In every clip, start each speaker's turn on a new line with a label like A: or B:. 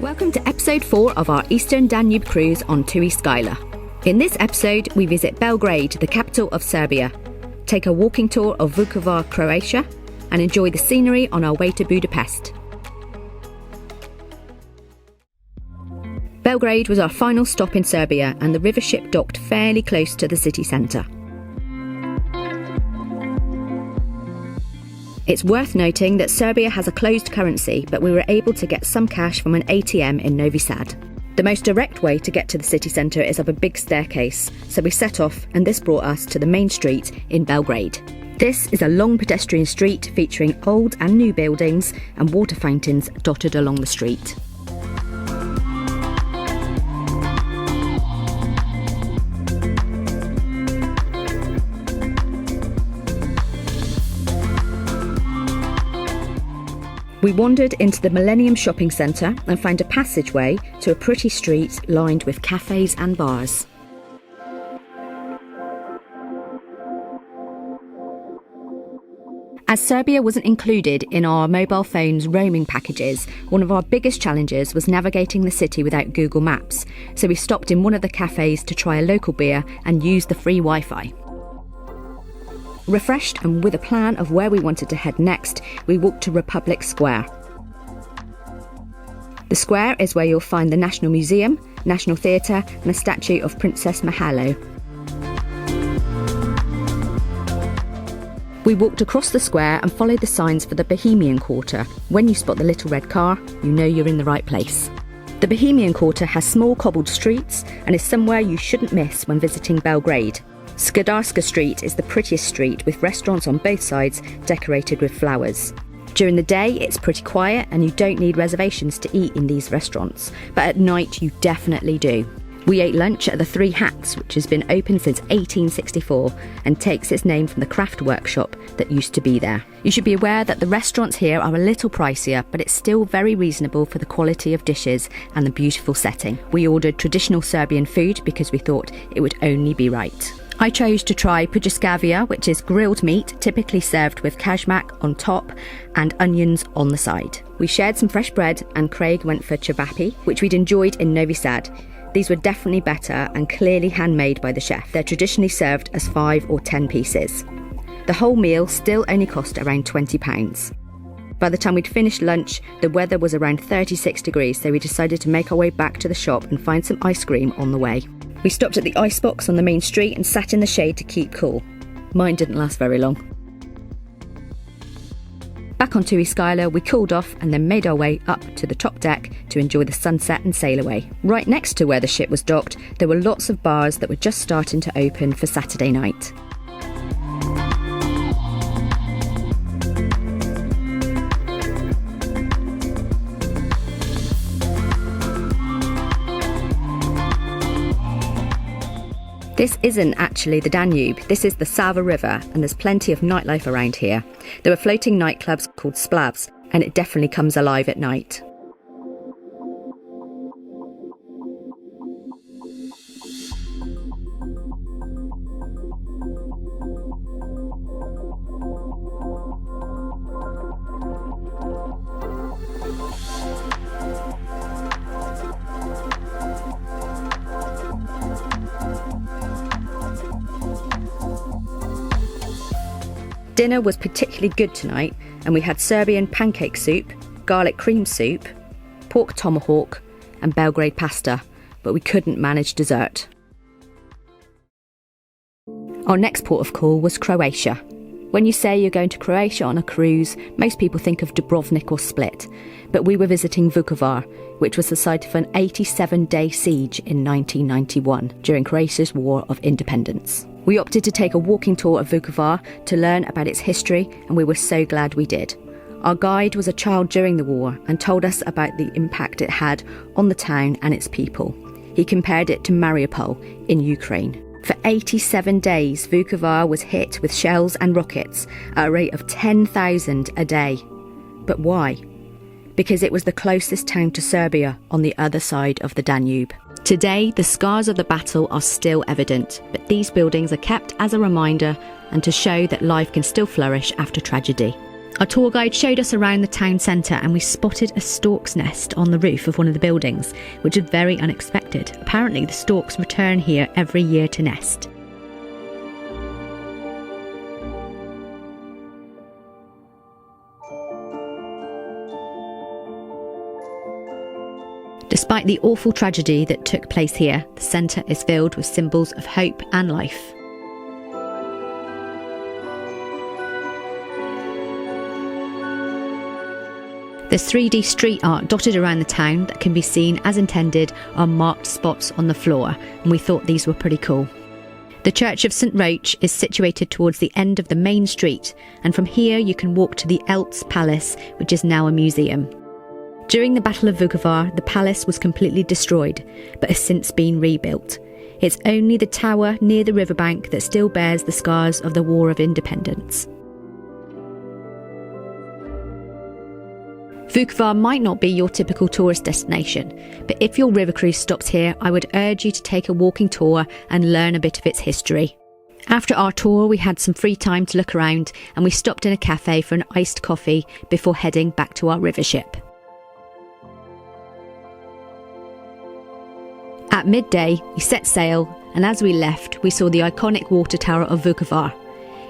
A: Welcome to episode 4 of our Eastern Danube cruise on Tui Skyla. In this episode, we visit Belgrade, the capital of Serbia, take a walking tour of Vukovar, Croatia, and enjoy the scenery on our way to Budapest. Belgrade was our final stop in Serbia, and the river ship docked fairly close to the city centre. It's worth noting that Serbia has a closed currency, but we were able to get some cash from an ATM in Novi Sad. The most direct way to get to the city centre is up a big staircase, so we set off, and this brought us to the main street in Belgrade. This is a long pedestrian street featuring old and new buildings and water fountains dotted along the street. We wandered into the Millennium Shopping Centre and found a passageway to a pretty street lined with cafes and bars. As Serbia wasn't included in our mobile phones roaming packages, one of our biggest challenges was navigating the city without Google Maps, so we stopped in one of the cafes to try a local beer and use the free Wi-Fi. Refreshed and with a plan of where we wanted to head next, we walked to Republic Square. The square is where you'll find the National Museum, National Theatre and a statue of Princess Mahalo. We walked across the square and followed the signs for the Bohemian Quarter. When you spot the little red car, you know you're in the right place. The Bohemian Quarter has small cobbled streets and is somewhere you shouldn't miss when visiting Belgrade. Skadarska Street is the prettiest street with restaurants on both sides decorated with flowers. During the day it's pretty quiet and you don't need reservations to eat in these restaurants, but at night you definitely do. We ate lunch at the Three Hats, which has been open since 1864 and takes its name from the craft workshop that used to be there. You should be aware that the restaurants here are a little pricier, but it's still very reasonable for the quality of dishes and the beautiful setting. We ordered traditional Serbian food because we thought it would only be right. I chose to try pujaskavia, which is grilled meat typically served with kajmak on top and onions on the side. We shared some fresh bread and Craig went for cevapi, which we'd enjoyed in Novi Sad. These were definitely better and clearly handmade by the chef. They're traditionally served as 5 or 10 pieces. The whole meal still only cost around £20. By the time we'd finished lunch, the weather was around 36 degrees, so we decided to make our way back to the shop and find some ice cream on the way. We stopped at the icebox on the main street and sat in the shade to keep cool. Mine didn't last very long. Back on Tui Skyla, we cooled off and then made our way up to the top deck to enjoy the sunset and sail away. Right next to where the ship was docked, there were lots of bars that were just starting to open for Saturday night. This isn't actually the Danube, this is the Sava River, and there's plenty of nightlife around here. There were floating nightclubs called splavs, and it definitely comes alive at night. Dinner was particularly good tonight, and we had Serbian pancake soup, garlic cream soup, pork tomahawk and Belgrade pasta, but we couldn't manage dessert. Our next port of call was Croatia. When you say you're going to Croatia on a cruise, most people think of Dubrovnik or Split, but we were visiting Vukovar, which was the site of an 87-day siege in 1991 during Croatia's War of Independence. We opted to take a walking tour of Vukovar to learn about its history, and we were so glad we did. Our guide was a child during the war and told us about the impact it had on the town and its people. He compared it to Mariupol in Ukraine. For 87 days, Vukovar was hit with shells and rockets at a rate of 10,000 a day. But why? Because it was the closest town to Serbia on the other side of the Danube. Today, the scars of the battle are still evident, but these buildings are kept as a reminder and to show that life can still flourish after tragedy. Our tour guide showed us around the town centre and we spotted a stork's nest on the roof of one of the buildings, which is very unexpected. Apparently the storks return here every year to nest. Despite the awful tragedy that took place here, the centre is filled with symbols of hope and life. There's 3D street art dotted around the town that can be seen as intended on marked spots on the floor, and we thought these were pretty cool. The Church of St Roch is situated towards the end of the main street, and from here you can walk to the Eltz Palace, which is now a museum. During the Battle of Vukovar, the palace was completely destroyed, but has since been rebuilt. It's only the tower near the riverbank that still bears the scars of the War of Independence. Vukovar might not be your typical tourist destination, but if your river cruise stops here, I would urge you to take a walking tour and learn a bit of its history. After our tour, we had some free time to look around and we stopped in a cafe for an iced coffee before heading back to our river ship. At midday, we set sail, and as we left, we saw the iconic water tower of Vukovar.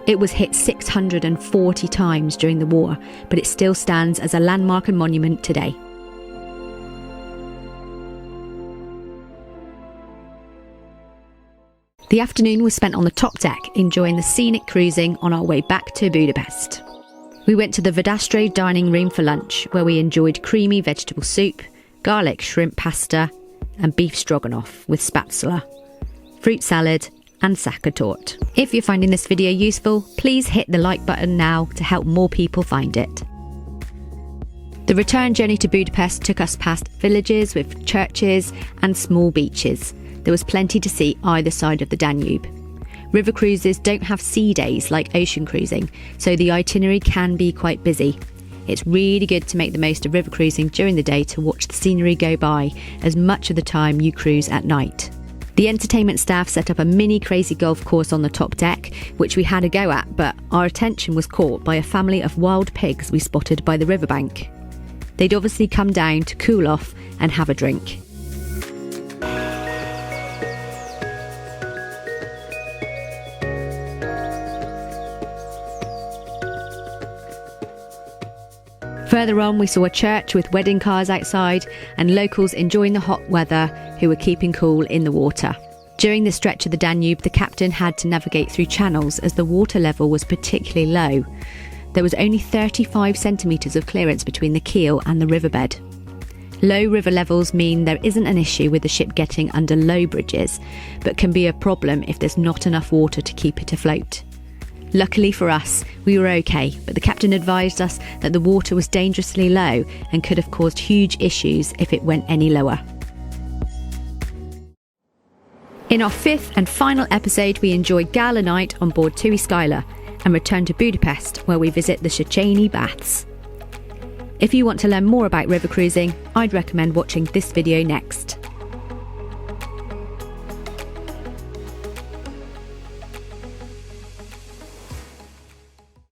A: It was hit 640 times during the war, but it still stands as a landmark and monument today. The afternoon was spent on the top deck, enjoying the scenic cruising on our way back to Budapest. We went to the Vedastre dining room for lunch, where we enjoyed creamy vegetable soup, garlic shrimp pasta, and beef stroganoff with spatula, fruit salad and sakatort. If you're finding this video useful, please hit the like button now to help more people find it. The return journey to Budapest took us past villages with churches and small beaches. There was plenty to see either side of the Danube. River cruises don't have sea days like ocean cruising, so the itinerary can be quite busy. It's really good to make the most of river cruising during the day to watch the scenery go by as much of the time you cruise at night. The entertainment staff set up a mini crazy golf course on the top deck, which we had a go at, but our attention was caught by a family of wild pigs we spotted by the riverbank. They'd obviously come down to cool off and have a drink. Further on, we saw a church with wedding cars outside and locals enjoying the hot weather who were keeping cool in the water. During this stretch of the Danube, the captain had to navigate through channels as the water level was particularly low. There was only 35 centimetres of clearance between the keel and the riverbed. Low river levels mean there isn't an issue with the ship getting under low bridges, but can be a problem if there's not enough water to keep it afloat. Luckily for us, we were okay, but the captain advised us that the water was dangerously low and could have caused huge issues if it went any lower. In our fifth and final episode, we enjoy gala night on board Tui Skyla and return to Budapest, where we visit the Széchenyi baths. If you want to learn more about river cruising, I'd recommend watching this video next.